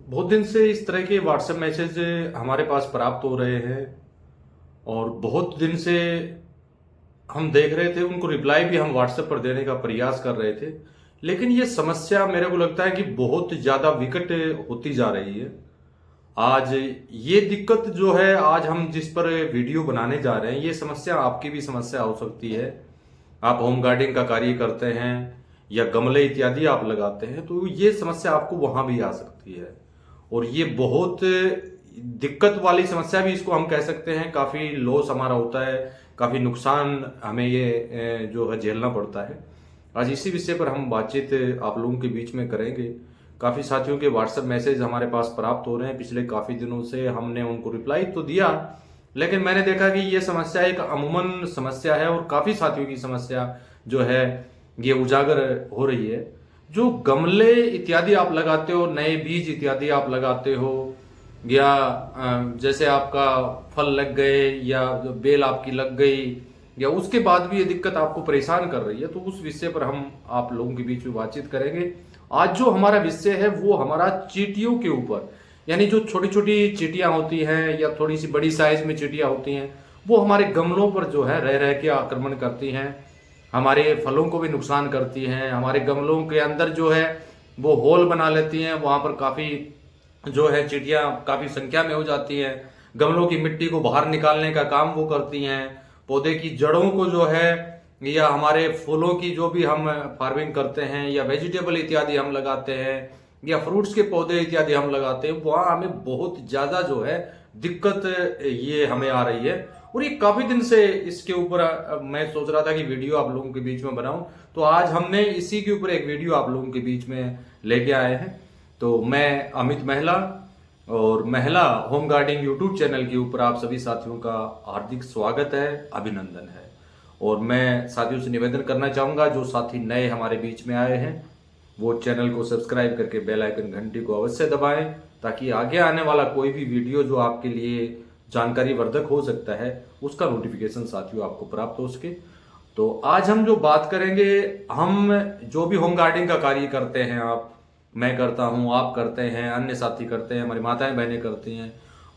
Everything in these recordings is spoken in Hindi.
बहुत दिन से इस तरह के व्हाट्सएप मैसेज हमारे पास प्राप्त हो रहे हैं और बहुत दिन से हम देख रहे थे, उनको रिप्लाई भी हम व्हाट्सएप पर देने का प्रयास कर रहे थे। लेकिन ये समस्या मेरे को लगता है कि बहुत ज़्यादा विकट होती जा रही है। आज ये दिक्कत जो है, आज हम जिस पर वीडियो बनाने जा रहे हैं, ये समस्या आपकी भी समस्या हो सकती है। आप होम गार्डनिंग का कार्य करते हैं या गमले इत्यादि आप लगाते हैं, तो ये समस्या आपको वहां भी आ सकती है। और ये बहुत दिक्कत वाली समस्या भी इसको हम कह सकते हैं। काफ़ी लॉस हमारा होता है, काफ़ी नुकसान हमें ये जो है झेलना पड़ता है। आज इसी विषय पर हम बातचीत आप लोगों के बीच में करेंगे। काफ़ी साथियों के व्हाट्सएप मैसेज हमारे पास प्राप्त हो रहे हैं पिछले काफ़ी दिनों से। हमने उनको रिप्लाई तो दिया, लेकिन मैंने देखा कि ये समस्या एक अमूमन समस्या है और काफ़ी साथियों की समस्या जो है ये उजागर हो रही है। जो गमले इत्यादि आप लगाते हो, नए बीज इत्यादि आप लगाते हो, या जैसे आपका फल लग गए या बेल आपकी लग गई, या उसके बाद भी ये दिक्कत आपको परेशान कर रही है, तो उस विषय पर हम आप लोगों के बीच में बातचीत करेंगे। आज जो हमारा विषय है वो हमारा चींटियों के ऊपर, यानी जो छोटी छोटी चींटियां होती हैं या थोड़ी सी बड़ी साइज में चींटियां होती हैं, वो हमारे गमलों पर जो है रह रह के आक्रमण करती हैं, हमारे फलों को भी नुकसान करती हैं। हमारे गमलों के अंदर जो है वो होल बना लेती हैं, वहां पर काफी जो है चींटियां काफी संख्या में हो जाती हैं। गमलों की मिट्टी को बाहर निकालने का काम वो करती हैं। पौधे की जड़ों को जो है, या हमारे फूलों की जो भी हम फार्मिंग करते हैं या वेजिटेबल इत्यादि हम लगाते हैं या फ्रूट्स के पौधे इत्यादि हम लगाते हैं, वहाँ हमें बहुत ज़्यादा जो है दिक्कत ये हमें आ रही है। और ये काफ़ी दिन से इसके ऊपर मैं सोच रहा था कि वीडियो आप लोगों के बीच में बनाऊं, तो आज हमने इसी के ऊपर एक वीडियो आप लोगों के बीच में लेके आए हैं। तो मैं अमित महिला और महिला होम गार्डनिंग यूट्यूब चैनल के ऊपर आप सभी साथियों का हार्दिक स्वागत है, अभिनंदन है। और मैं साथियों से निवेदन करना चाहूँगा, जो साथी नए हमारे बीच में आए हैं वो चैनल को सब्सक्राइब करके बेल आइकन घंटी को अवश्य दबाएं, ताकि आगे आने वाला कोई भी वीडियो जो आपके लिए जानकारी वर्धक हो सकता है उसका नोटिफिकेशन साथियों आपको प्राप्त हो सके। तो आज हम जो बात करेंगे, हम जो भी होम गार्डनिंग का कार्य करते हैं, मैं करता हूँ, आप करते हैं, अन्य साथी करते हैं, हमारी माताएं बहनें करती हैं,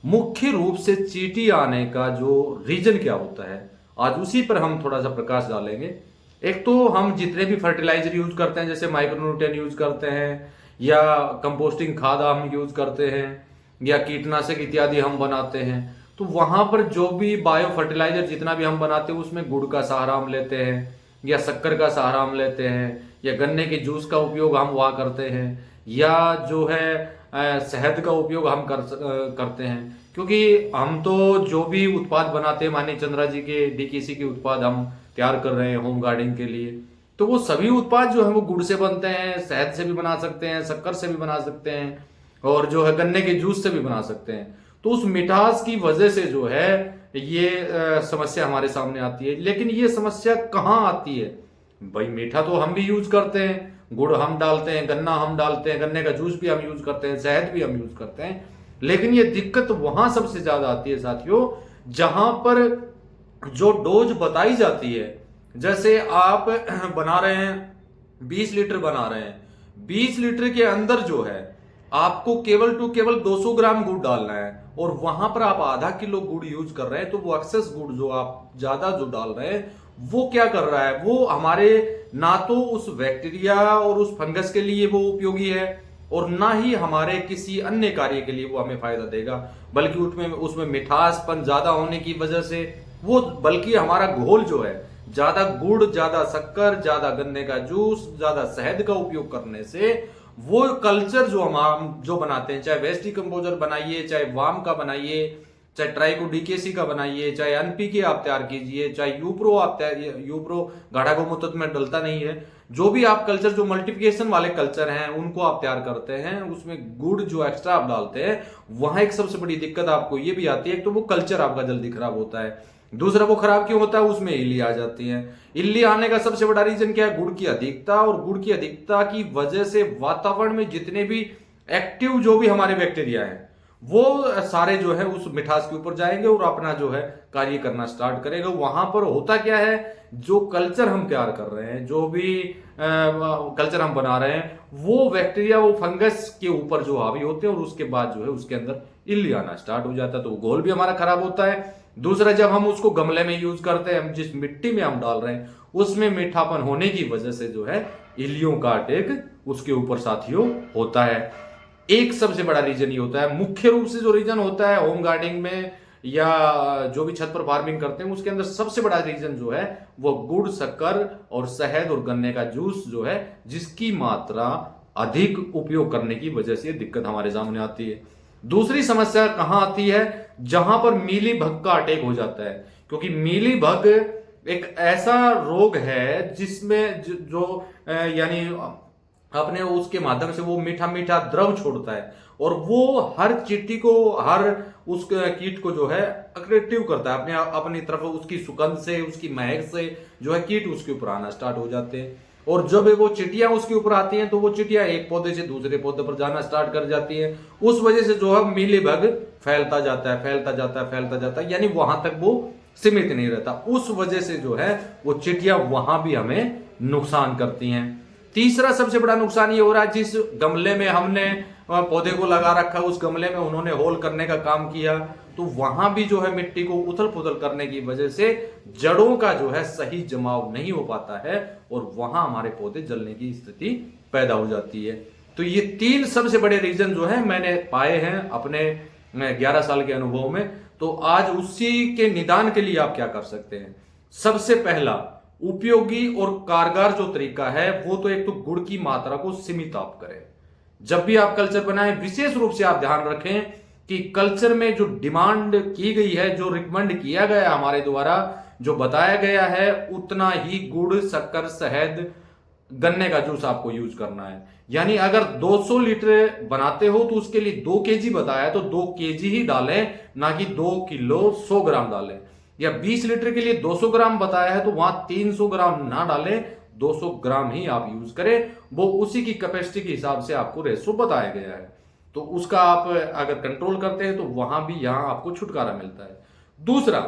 मुख्य रूप से चींटी आने का जो रीजन क्या होता है, आज उसी पर हम थोड़ा सा प्रकाश डालेंगे। एक तो हम जितने भी फर्टिलाइजर यूज करते हैं, जैसे माइक्रोन्यूट्रिएंट यूज करते हैं या कंपोस्टिंग खाद हम यूज करते हैं या कीटनाशक इत्यादि हम बनाते हैं, तो वहां पर जो भी बायो फर्टिलाइजर जितना भी हम बनाते हैं उसमें गुड़ का सहारा हम लेते हैं या शक्कर का सहारा हम लेते हैं या गन्ने के जूस का उपयोग हम वहाँ करते हैं या जो है शहद का उपयोग हम करते हैं। क्योंकि हम तो जो भी उत्पाद बनाते हैं, माननीय चंद्रा जी के डीकेसी के उत्पाद हम तैयार कर रहे हैं होम गार्डनिंग के लिए, तो वो सभी उत्पाद जो है वो गुड़ से बनते हैं, शहद से भी बना सकते हैं, शक्कर से भी बना सकते हैं और जो है गन्ने के जूस से भी बना सकते हैं। तो उस मिठास की वजह से जो है ये समस्या हमारे सामने आती है। लेकिन ये समस्या कहाँ आती है भाई? मीठा तो हम भी यूज करते हैं, गुड़ हम डालते हैं, गन्ना हम डालते हैं, गन्ने का जूस भी हम यूज करते हैं, शहद भी हम यूज करते हैं। लेकिन ये दिक्कत वहां सबसे ज्यादा आती है साथियों, जहां पर जो डोज बताई जाती है। जैसे आप बना रहे हैं 20 लीटर बना रहे हैं, 20 लीटर के अंदर जो है आपको केवल 200 ग्राम गुड़ डालना है और वहां पर आप आधा किलो गुड़ यूज कर रहे हैं, तो वो एक्सेस गुड़ जो आप ज्यादा जो डाल रहे हैं वो क्या कर रहा है, वो हमारे ना तो उस बैक्टीरिया और उस फंगस के लिए वो उपयोगी है और ना ही हमारे किसी अन्य कार्य के लिए वो हमें फायदा देगा, बल्कि उसमें मिठासपन ज्यादा होने की वजह से वो, बल्कि हमारा घोल जो है ज्यादा गुड़, ज्यादा शक्कर, ज्यादा गन्ने का जूस, ज्यादा शहद का उपयोग करने से वो कल्चर जो हम जो बनाते हैं, चाहे वेस्ट डिकम्पोजर बनाइए, चाहे वाम का बनाइए, चाहे ट्राइको डीकेसी का बनाइए, चाहे एनपीके आप तैयार कीजिए, चाहे यूप्रो आप यूप्रो गाढ़ा गोमूत्र में डलता नहीं है, जो भी आप कल्चर जो मल्टीप्लिकेशन वाले कल्चर हैं उनको आप तैयार करते हैं, उसमें गुड़ जो एक्स्ट्रा आप डालते हैं, वहां एक सबसे बड़ी दिक्कत आपको ये भी आती है। एक तो वो कल्चर आपका जल्दी खराब होता है, दूसरा वो खराब क्यों होता है, उसमें इल्ली आ जाती है। इल्ली आने का सबसे बड़ा रीजन क्या है? गुड़ की अधिकता। और गुड़ की अधिकता की वजह से वातावरण में जितने भी एक्टिव जो भी हमारे बैक्टीरिया हैं वो सारे जो है उस मिठास के ऊपर जाएंगे और अपना जो है कार्य करना स्टार्ट करेगा। वहां पर होता क्या है, जो कल्चर हम तैयार कर रहे हैं, जो भी कल्चर हम बना रहे हैं, वो बैक्टीरिया वो फंगस के ऊपर जो हावी होते हैं और उसके बाद जो है उसके अंदर इल्ली आना स्टार्ट हो जाता है, तो घोल भी हमारा खराब होता है। दूसरा, जब हम उसको गमले में यूज करते हैं, हम जिस मिट्टी में हम डाल रहे हैं उसमें मीठापन होने की वजह से जो है इल्लियों का अटैक उसके ऊपर साथियों होता है। एक सबसे बड़ा रीजन ये होता है। मुख्य रूप से जो रीजन होता है होम गार्डनिंग में या जो भी छत पर फार्मिंग करते हैं उसके अंदर सबसे बड़ा रीजन जो है वो गुड़, शक्कर और शहद और गन्ने का जूस जो है, जिसकी मात्रा अधिक उपयोग करने की वजह से दिक्कत हमारे सामने आती है। दूसरी समस्या कहां आती है, जहां पर मीली बग का अटैक हो जाता है, क्योंकि मीली बग एक ऐसा रोग है जिसमें जो यानी अपने उसके माध्यम से वो मीठा मीठा द्रव छोड़ता है और वो हर चींटी को, हर उस कीट को जो है अट्रैक्टिव करता है अपने अपनी तरफ। उसकी सुगंध से, उसकी महक से जो है कीट उसके ऊपर आना स्टार्ट हो जाते हैं। और जब वो चिटियां उसके ऊपर आती हैं तो वो चिटियां एक पौधे से दूसरे पौधे पर जाना स्टार्ट कर जाती हैं। उस वजह से जो है मीली बग फैलता जाता है, फैलता जाता है, फैलता जाता है, यानी वहां तक वो सीमित नहीं रहता। उस वजह से जो है वो चिटियां वहां भी हमें नुकसान करती हैं। तीसरा सबसे बड़ा नुकसान ये हो रहा है, जिस गमले में हमने पौधे को लगा रखा है उस गमले में उन्होंने होल करने का काम किया, तो वहां भी जो है मिट्टी को उथल पुथल करने की वजह से जड़ों का जो है सही जमाव नहीं हो पाता है और वहां हमारे पौधे जलने की स्थिति पैदा हो जाती है। तो ये तीन सबसे बड़े रीजन जो है मैंने पाए हैं अपने 11 साल के अनुभव में। तो आज उसी के निदान के लिए आप क्या कर सकते हैं। सबसे पहला उपयोगी और कारगर जो तरीका है वो तो एक तो गुड़ की मात्रा को सीमित आप करें। जब भी आप कल्चर बनाएं विशेष रूप से आप ध्यान रखें कि कल्चर में जो डिमांड की गई है, जो रिकमेंड किया गया है हमारे द्वारा, जो बताया गया है, उतना ही गुड़, शक्कर, शहद, गन्ने का जूस आपको यूज करना है। यानी अगर 200 लीटर बनाते हो तो उसके लिए 2 केजी बताया तो 2 केजी ही डालें, ना कि 2 किलो 100 ग्राम डालें। या 20 लीटर के लिए 200 ग्राम बताया है तो वहां 300 ग्राम ना डालें, 200 ग्राम ही आप यूज करें। वो उसी की कैपेसिटी के हिसाब से आपको रेशो बताया गया है, तो उसका आप अगर कंट्रोल करते हैं तो वहां भी यहां आपको छुटकारा मिलता है। दूसरा,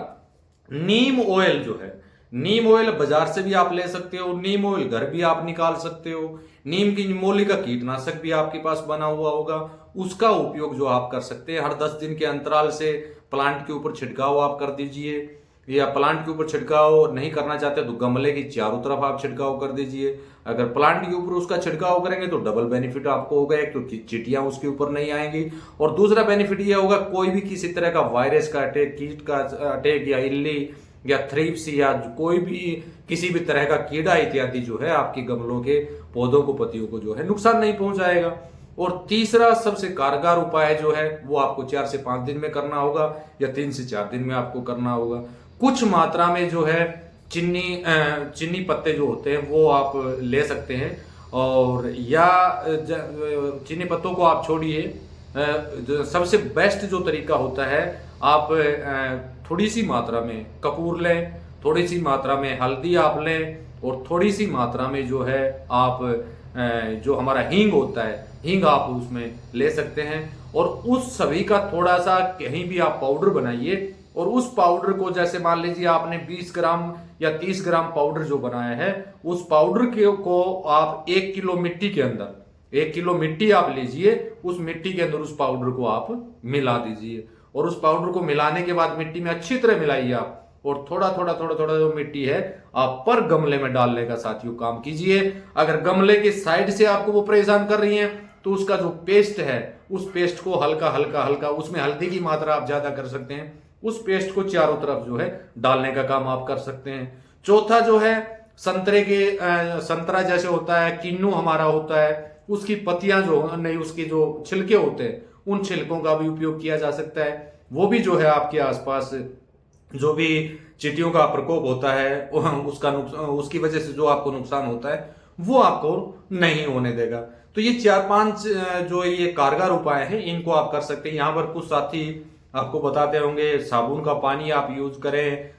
नीम ऑयल जो है, नीम ऑयल बाजार से भी आप ले सकते हो, नीम ऑयल घर भी आप निकाल सकते हो। नीम की मूली का कीटनाशक भी आपके पास बना हुआ होगा, उसका उपयोग जो आप कर सकते हैं। हर 10 दिन के अंतराल से प्लांट के ऊपर छिड़काव आप कर दीजिए, या प्लांट के ऊपर छिड़काव नहीं करना चाहते तो गमले की चारों तरफ आप छिड़काव कर दीजिए। अगर प्लांट के ऊपर उसका छिड़काव करेंगे तो डबल बेनिफिट आपको होगा, एक तो चींटियां उसके ऊपर नहीं आएंगी और दूसरा बेनिफिट यह होगा कोई भी किसी तरह का वायरस का अटैक, कीट का अटैक या इल्ली या थ्रिप्स या कोई भी किसी भी तरह का कीड़ा इत्यादि जो है आपके गमलों के पौधों को, पत्तियों को जो है नुकसान नहीं पहुंचाएगा। और तीसरा सबसे कारगर उपाय जो है वो आपको 4 से 5 दिन में करना होगा या 3 से 4 दिन में आपको करना होगा। कुछ मात्रा में जो है चीनी पत्ते जो होते हैं वो आप ले सकते हैं, और या चीनी पत्तों को आप छोड़िए, सबसे बेस्ट जो तरीका होता है आप थोड़ी सी मात्रा में कपूर लें, थोड़ी सी मात्रा में हल्दी आप लें और थोड़ी सी मात्रा में जो है आप जो हमारा हींग होता है, हींग आप उसमें ले सकते हैं। और उस सभी का थोड़ा सा कहीं भी आप पाउडर बनाइए और उस पाउडर को, जैसे मान लीजिए आपने 20 ग्राम या 30 ग्राम पाउडर जो बनाया है, उस पाउडर को आप 1 किलो मिट्टी के अंदर, 1 किलो मिट्टी आप लीजिए, उस मिट्टी के अंदर उस पाउडर को आप मिला दीजिए और उस पाउडर को मिलाने के बाद मिट्टी में अच्छी तरह मिलाइए आप, और थोड़ा थोड़ा जो मिट्टी है आप पर गमले में डालने का साथियों काम कीजिए। अगर गमले के साइड से आपको वो परेशान कर रही है तो उसका जो पेस्ट है उस पेस्ट को हल्का हल्का उसमें हल्दी की मात्रा आप ज्यादा कर सकते हैं, उस पेस्ट को चारों तरफ जो है डालने का काम आप कर सकते हैं। चौथा जो है संतरा जैसे होता है, किन्नू हमारा होता है, उसकी पत्तियां जो नहीं, उसके जो छिलके होते हैं उन छिलकों का भी उपयोग किया जा सकता है। वो भी जो है आपके आसपास जो भी चींटियों का प्रकोप होता है उसका उसकी वजह से जो आपको नुकसान होता है वो आपको नहीं होने देगा। तो ये 4-5 जो ये कारगर उपाय हैं इनको आप कर सकते हैं। यहाँ पर कुछ साथी आपको बताते होंगे साबुन का पानी आप यूज करें,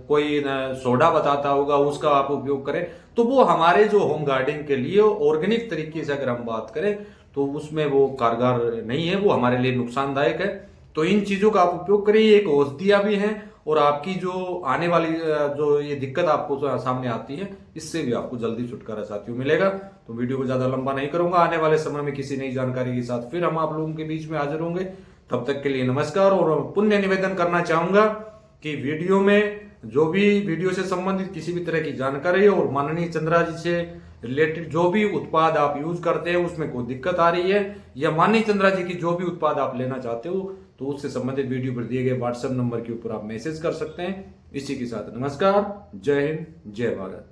कोई सोडा बताता होगा उसका आप उपयोग करें, तो वो हमारे जो होम गार्डनिंग के लिए ऑर्गेनिक तरीके से अगर हम बात करें तो उसमें वो कारगर नहीं है, वो हमारे लिए नुकसानदायक है। तो इन चीजों का आप उपयोग करिए, एक औषधियां भी हैं और आपकी जो आने वाली जो ये दिक्कत आपको सामने आती है, इससे भी आपको जल्दी छुटकारा साथियों मिलेगा। तो वीडियो को ज्यादा लंबा नहीं करूंगा, आने वाले समय में किसी नई जानकारी के साथ फिर हम आप लोगों के बीच में हाजिर होंगे। तब तक के लिए नमस्कार। और पुण्य निवेदन करना चाहूंगा कि वीडियो में जो भी वीडियो से संबंधित किसी भी तरह की जानकारी और माननीय चंद्रा जी से रिलेटेड जो भी उत्पाद आप यूज करते हैं उसमें कोई दिक्कत आ रही है, या माननीय चंद्रा जी की जो भी उत्पाद आप लेना चाहते हो, तो उससे संबंधित वीडियो पर दिए गए व्हाट्सएप नंबर के ऊपर आप मैसेज कर सकते हैं। इसी के साथ नमस्कार, जय हिंद, जय भारत।